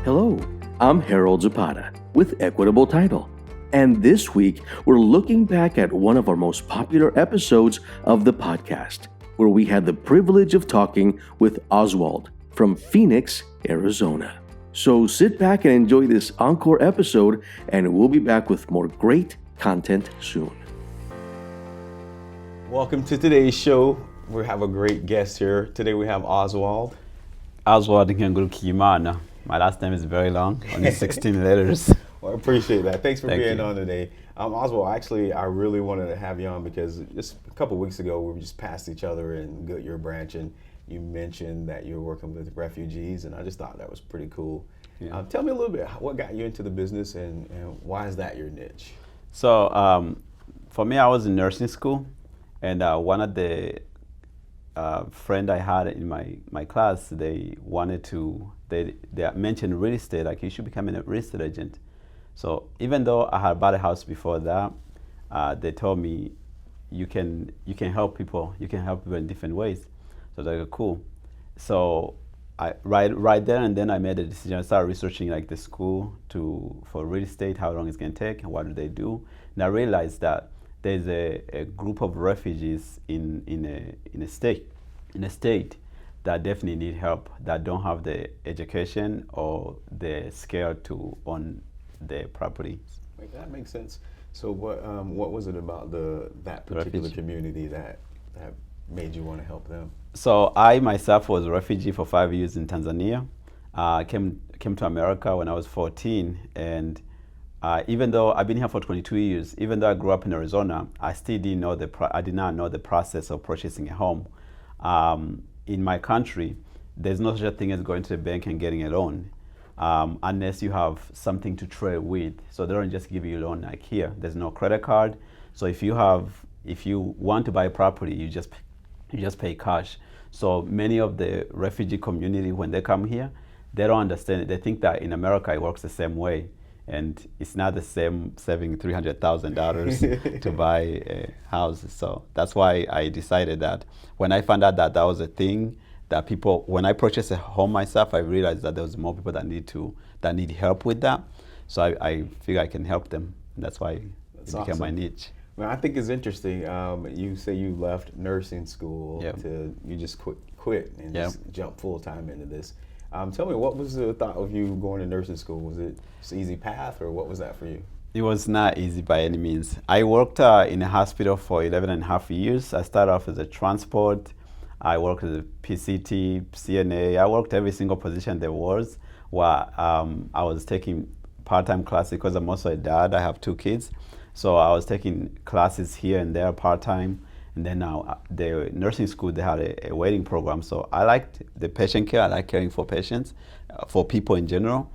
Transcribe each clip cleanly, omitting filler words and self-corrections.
Hello, I'm Harold Zapata with Equitable Title. And this week, we're looking back at one of our most popular episodes of the podcast, where we had the privilege of talking with Oswald from Phoenix, Arizona. So sit back and enjoy this Encore episode, and we'll be back with more great content soon. Welcome to today's show. We have a great guest here. Today we have Oswald. Oswald Nkengurikiyimana. My last name is very long, only 16 letters. Well, I appreciate that. Thanks for being you. on today. Oswald, actually, I really wanted to have you on because just a couple weeks ago, we just passed each other in Goodyear branch, and you mentioned that you were working with refugees, and I just thought that was pretty cool. Yeah. Tell me a little bit, what got you into the business, and why is that your niche? So for me, I was in nursing school, and one of the friend I had in my class, they mentioned real estate, like you should become a real estate agent. So even though I had bought a house before that, they told me you can help people. You can help people in different ways. So they were cool. So I right there and then I made a decision. I started researching like the school for real estate, how long it's gonna take, and what do they do. And I realized that there's a group of refugees in a state that definitely need help, that don't have the education or the skill to own the property. That makes sense. So what was it about that particular community that made you want to help them? So I myself was a refugee for 5 years in Tanzania. Came to America when I was 14, and even though I've been here for 22 years, even though I grew up in Arizona, I still didn't know I did not know the process of purchasing a home. In my country, there's no such a thing as going to the bank and getting a loan unless you have something to trade with. So they don't just give you a loan like here. There's no credit card. So if you want to buy a property, you just pay cash. So many of the refugee community, when they come here, they don't understand it. They think that in America it works the same way. And it's not the same saving $300,000 to buy a house. So that's why I decided that when I found out that that was a thing, that people, when I purchased a home myself, I realized that there was more people that need help with that. So I figure I can help them. And that's why it became my niche. Well, I think it's interesting. You say you left nursing school you just quit and just jump full time into this. Tell me, what was the thought of you going to nursing school? Was it just an easy path, or what was that for you? It was not easy by any means. I worked in a hospital for 11 and a half years. I started off as a transport. I worked as a PCT, CNA. I worked every single position there was, where I was taking part-time classes because I'm also a dad. I have 2 kids. So I was taking classes here and there part-time. And then now the nursing school, they had a waiting program. So I liked the patient care. I like caring for patients, for people in general.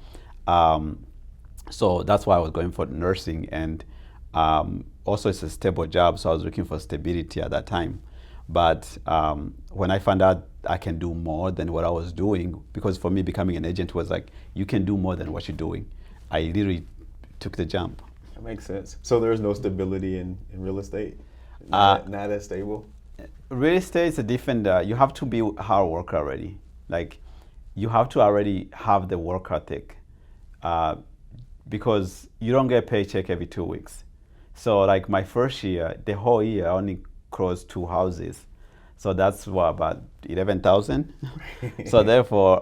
So that's why I was going for nursing. And also it's a stable job, so I was looking for stability at that time. But when I found out I can do more than what I was doing, because for me becoming an agent was like, you can do more than what you're doing. I literally took the jump. That makes sense. So there's no stability in real estate? Not as stable? Real estate is a different, you have to be a hard worker already. Like, you have to already have the work ethic because you don't get a paycheck every 2 weeks. So like my first year, the whole year I only closed 2 houses. So that's what, about 11,000? So therefore,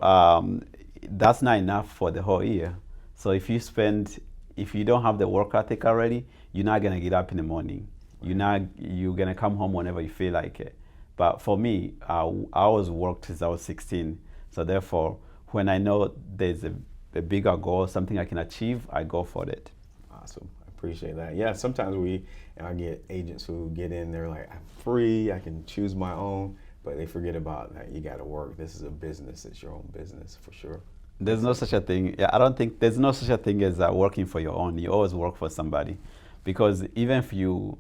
that's not enough for the whole year. So if you don't have the work ethic already, you're not gonna get up in the morning. You're gonna come home whenever you feel like it. But for me, I always worked since I was 16. So therefore, when I know there's a bigger goal, something I can achieve, I go for it. Awesome, I appreciate that. Yeah, sometimes I get agents who get in, they're like, I'm free, I can choose my own, but they forget about that you gotta work. This is a business, it's your own business for sure. There's no such a thing. I don't think there's no such a thing as working for your own. You always work for somebody, because even if you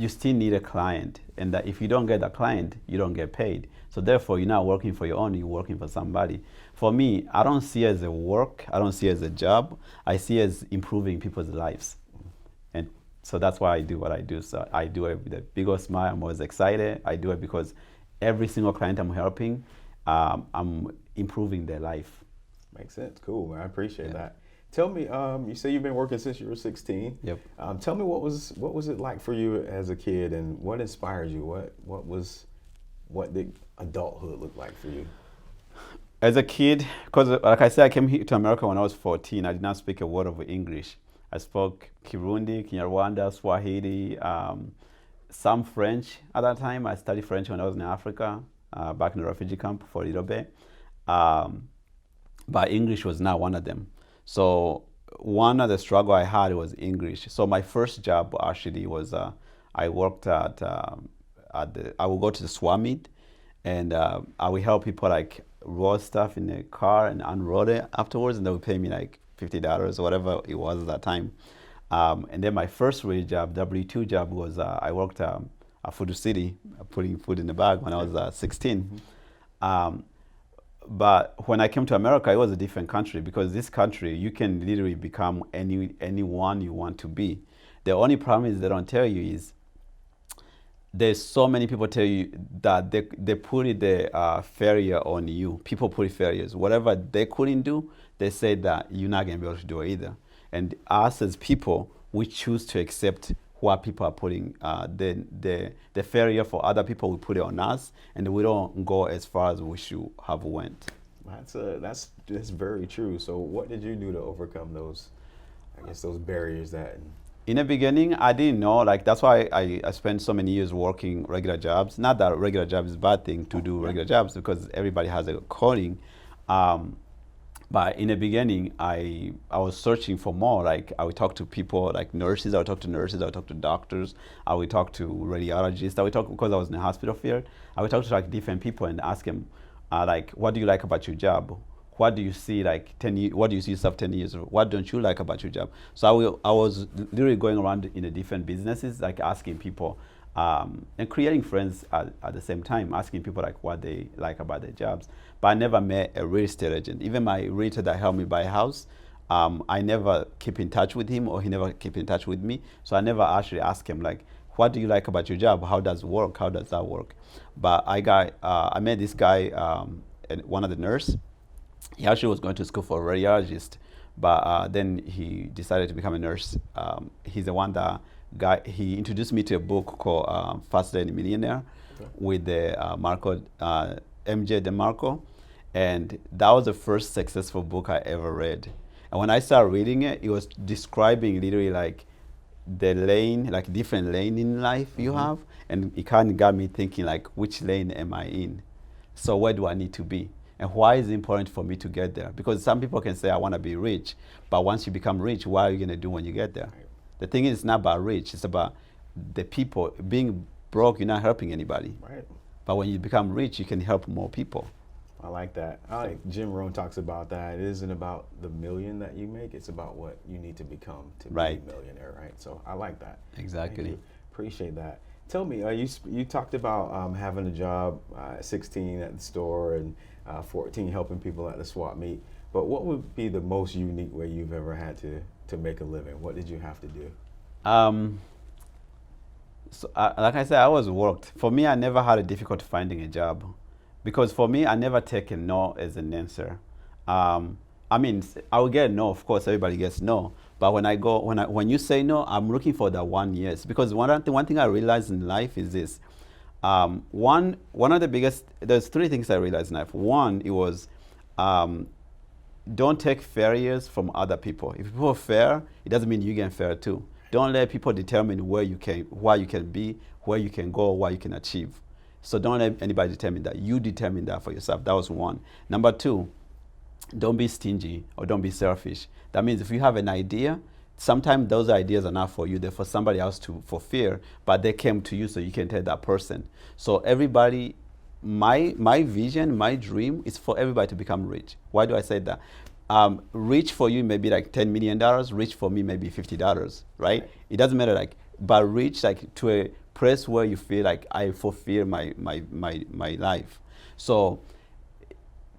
still need a client, and that if you don't get a client, you don't get paid. So therefore, you're not working for your own, you're working for somebody. For me, I don't see it as a work, I don't see it as a job, I see it as improving people's lives. And so that's why I do what I do. So I do it with a bigger smile, I'm always excited. I do it because every single client I'm helping, I'm improving their life. Makes sense. Cool, man. I appreciate that. Tell me, you say you've been working since you were 16. Yep. Tell me what was it like for you as a kid, and what inspired you? What did adulthood look like for you? As a kid, because like I said, I came here to America when I was 14. I did not speak a word of English. I spoke Kirundi, Kinyarwanda, Swahili, some French at that time. I studied French when I was in Africa, back in the refugee camp for a little bit. But English was not one of them. So one of the struggle I had was English. So my first job actually was I worked I would go to the swap meet, and I would help people like roll stuff in the car and unroll it afterwards, and they would pay me like $50 or whatever it was at that time. And then my first real job, W-2 job, was I worked at Food City, putting food in the bag when I was 16. But when I came to America, it was a different country, because this country, you can literally become anyone you want to be. The only problem is they don't tell you is there's so many people tell you that they put the failure on you. People put failures. Whatever they couldn't do, they say that you're not going to be able to do it either. And us as people, we choose to accept what people are putting, the failure for other people, we put it on us, and we don't go as far as we should have went. That's very true. So what did you do to overcome those, I guess, those barriers that... In the beginning, I didn't know. Like, that's why I spent so many years working regular jobs. Not that regular job is a bad thing to do regular jobs, because everybody has a calling. But in the beginning, I was searching for more. Like, I would talk to people, like nurses. I would talk to nurses. I would talk to doctors. I would talk to radiologists. I would talk, because I was in the hospital field, I would talk to like different people and ask them, like, what do you like about your job? What do you see like 10 years? What do you see yourself 10 years? What don't you like about your job? So I was literally going around in the different businesses, like asking people, and creating friends at the same time, asking people like what they like about their jobs. But I never met a real estate agent. Even my realtor that helped me buy a house, I never keep in touch with him, or he never keep in touch with me. So I never actually asked him like, what do you like about your job? How does it work? How does that work? But I met this guy, one of the nurses. He actually was going to school for a radiologist, but then he decided to become a nurse. He's the one that he introduced me to a book called Faster Than a Millionaire, with the MJ DeMarco, and that was the first successful book I ever read. And when I started reading it, it was describing literally like the lane, like different lane in life you have, and it kind of got me thinking like, which lane am I in? So where do I need to be? And why is it important for me to get there? Because some people can say, I want to be rich, but once you become rich, what are you going to do when you get there? Right. The thing is, it's not about rich, it's about the people. Being broke, you're not helping anybody. Right. But when you become rich, you can help more people. I like that. I like Jim Rohn talks about that. It isn't about the million that you make, it's about what you need to become to be a millionaire, right? So I like that. Exactly. Appreciate that. Tell me, you talked about having a job at 16 at the store, and 14 helping people at the swap meet, but what would be the most unique way you've ever had to make a living? What did you have to do? So like I said, I always worked. For me, I never had a difficulty finding a job, because for me, I never take a no as an answer. I mean, I will get no, of course, everybody gets no, but when you say no, I'm looking for that one yes, because one thing I realized in life is this. One of the biggest, there's three things I realized in life. One, it was, don't take failures from other people. If people fail, it doesn't mean you can fail too. Don't let people determine what you can be, where you can go, what you can achieve. So don't let anybody determine that. You determine that for yourself. That was one. Number two, don't be stingy or don't be selfish. That means if you have an idea, sometimes those ideas are not for you, they're for somebody else to fulfill, but they came to you so you can tell that person. So everybody, my vision, my dream is for everybody to become rich. Why do I say that? Rich for you may be like $10 million, rich for me may be $50, right? It doesn't matter, like, but rich like to a place where you feel like I fulfill my life. So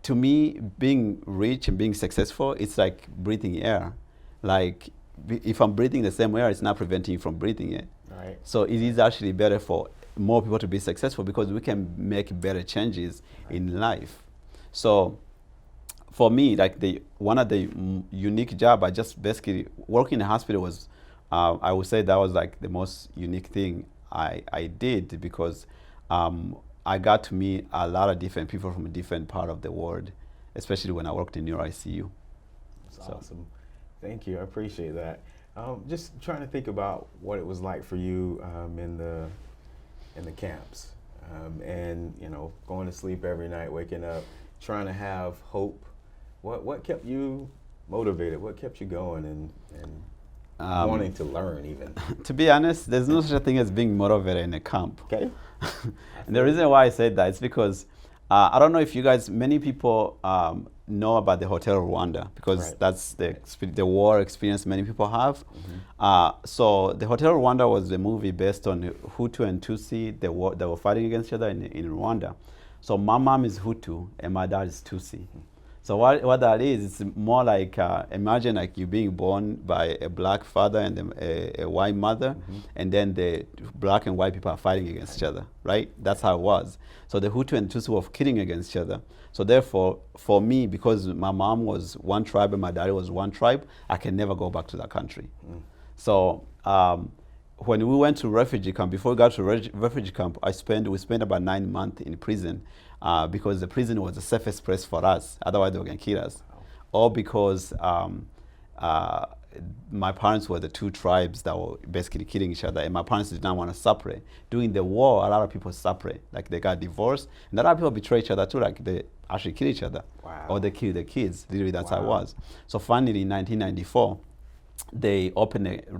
to me, being rich and being successful, it's like breathing air. Like, if I'm breathing the same air, it's not preventing you from breathing it. Right. So it is actually better for more people to be successful, because we can make better changes in life. So for me, like one of the unique job, I just basically working in a hospital was, I would say that was like the most unique thing I did, because I got to meet a lot of different people from a different part of the world, especially when I worked in neuro ICU. That's awesome. Thank you. I appreciate that. Just trying to think about what it was like for you in the camps, and going to sleep every night, waking up, trying to have hope. What kept you motivated? What kept you going and wanting to learn even? To be honest, there's no such a thing as being motivated in a camp. Okay. And the reason why I said that is because I don't know if you guys, many people know about the Hotel Rwanda, because that's the war experience many people have. So the Hotel Rwanda was the movie based on Hutu and Tutsi, they were fighting against each other in Rwanda. So my mom is Hutu and my dad is Tutsi. So what that is, it's more like, imagine like you being born by a black father and a white mother, and then the black and white people are fighting against each other, right? That's how it was. So the Hutu and Tutsi were killing against each other. So therefore, for me, because my mom was one tribe and my daddy was one tribe, I can never go back to that country. So when we went to refugee camp, before we got to refugee camp, we spent about 9 months in prison. Because the prison was the safest place for us. Otherwise, they were going to kill us. All because my parents were the two tribes that were basically killing each other, and my parents did not want to separate. During the war, a lot of people separate. Like, they got divorced, and a lot of people betray each other too. Like, they actually kill each other. Or they kill their kids. Literally, that's how it was. So finally, in 1994,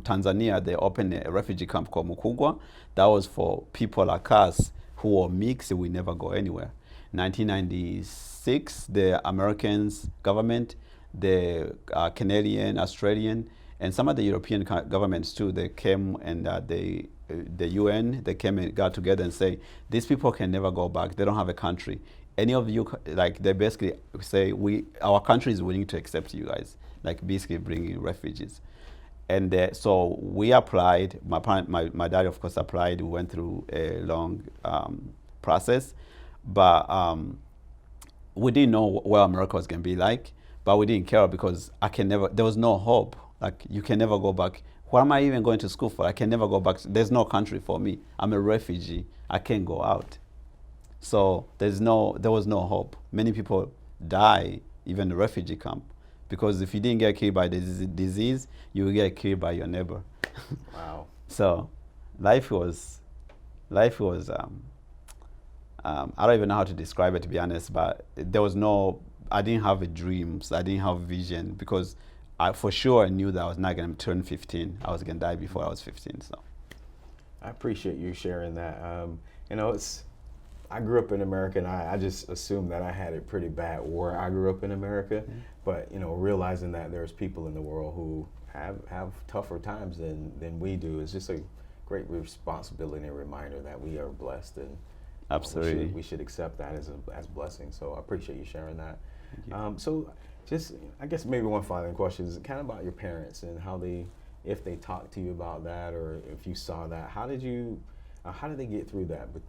Tanzania, they opened a refugee camp called Mukugwa. That was for people like us who were mixed, we never go anywhere. 1996, the Americans government, the Canadian, Australian, and some of the European governments too, they came, and the UN, they came and got together and say, these people can never go back. They don't have a country. Any of you, like, they basically say, our country is willing to accept you guys, like basically bringing refugees. And so we applied. My dad, of course, applied. We went through a long process, but we didn't know what America was going to be like. But we didn't care, because there was no hope. Like, you can never go back. What am I even going to school for? I can never go back. There's no country for me. I'm a refugee. I can't go out. So there was no hope. Many people die, even in the refugee camp. Because if you didn't get killed by the disease, you will get killed by your neighbor. Wow. So life was, I don't even know how to describe it, to be honest, but I didn't have a dreams, I didn't have a vision, because for sure I knew that I was not going to turn 15. I was going to die before I was 15. So I appreciate you sharing that. I grew up in America, and I just assumed that I had it pretty bad where I grew up in America. But realizing that there's people in the world who have tougher times than we do is just a great responsibility and a reminder that we are blessed, and absolutely we should accept that as blessing. So I appreciate you sharing that. So just, I guess maybe one final question is kind of about your parents and how if they talked to you about that, or if you saw that, how did they get through that? But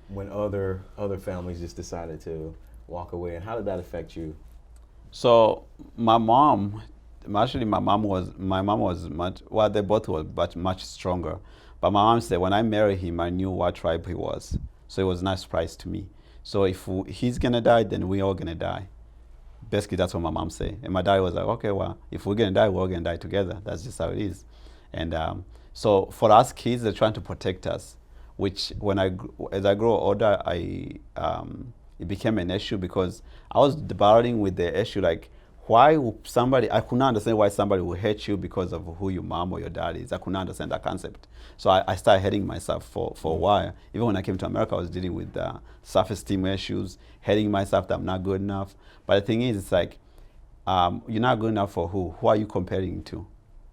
when other families just decided to walk away, and how did that affect you? So my mom was much, well, they both were much stronger. But my mom said, when I married him, I knew what tribe he was. So it was not a surprise to me. So if he's gonna die, then we all gonna die. Basically, that's what my mom said. And my dad was like, okay, well, if we're gonna die, we're all gonna die together. That's just how it is. And so for us kids, they're trying to protect us, which as I grow older, it became an issue, because I was battling with the issue, like, I could not understand why somebody would hate you because of who your mom or your dad is. I could not understand that concept. So I started hating myself for a while. Even when I came to America, I was dealing with self-esteem issues, hating myself that I'm not good enough. But the thing is, it's like, you're not good enough for who? Who are you comparing to?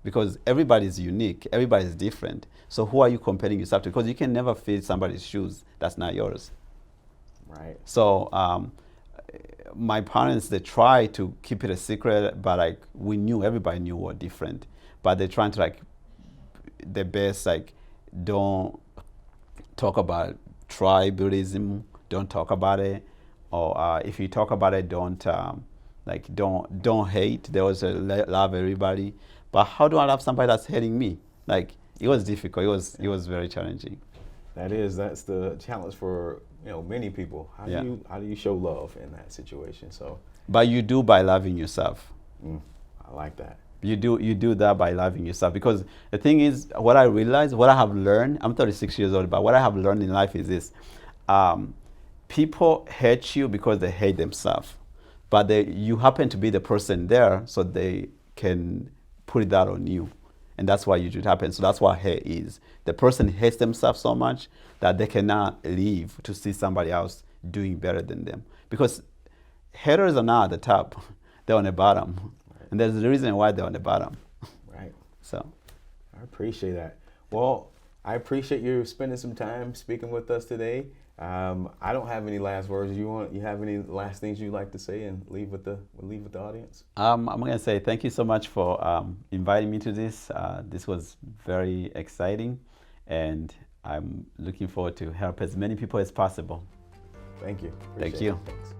Because everybody's unique, everybody's different. So who are you comparing yourself to? Because you can never fit somebody's shoes that's not yours. Right. So my parents, they try to keep it a secret, but like everybody knew we're different. But they're trying to, like, the best, like, don't talk about tribalism, don't talk about it, or if you talk about it, don't Like, don't hate. They always love everybody. But how do I love somebody that's hating me? Like, it was difficult. It was very challenging. That's the challenge for many people. How do you show love in that situation? So, but you do by loving yourself. I like that. You do that by loving yourself, because the thing is, what I realized, what I have learned, I'm 36 years old, but what I have learned in life is this: people hate you because they hate themselves, but you happen to be the person there, so they can put that on you. And that's why usually happens. So that's what hate is. The person hates themselves so much that they cannot live to see somebody else doing better than them. Because haters are not at the top, they're on the bottom. Right. And there's a reason why they're on the bottom. Right. So I appreciate that. Well, I appreciate you spending some time speaking with us today. I don't have any last words. You have any last things you'd like to say and leave with the audience? I'm going to say thank you so much for inviting me to this. This was very exciting, and I'm looking forward to help as many people as possible. Thank you. Thank you. Thanks.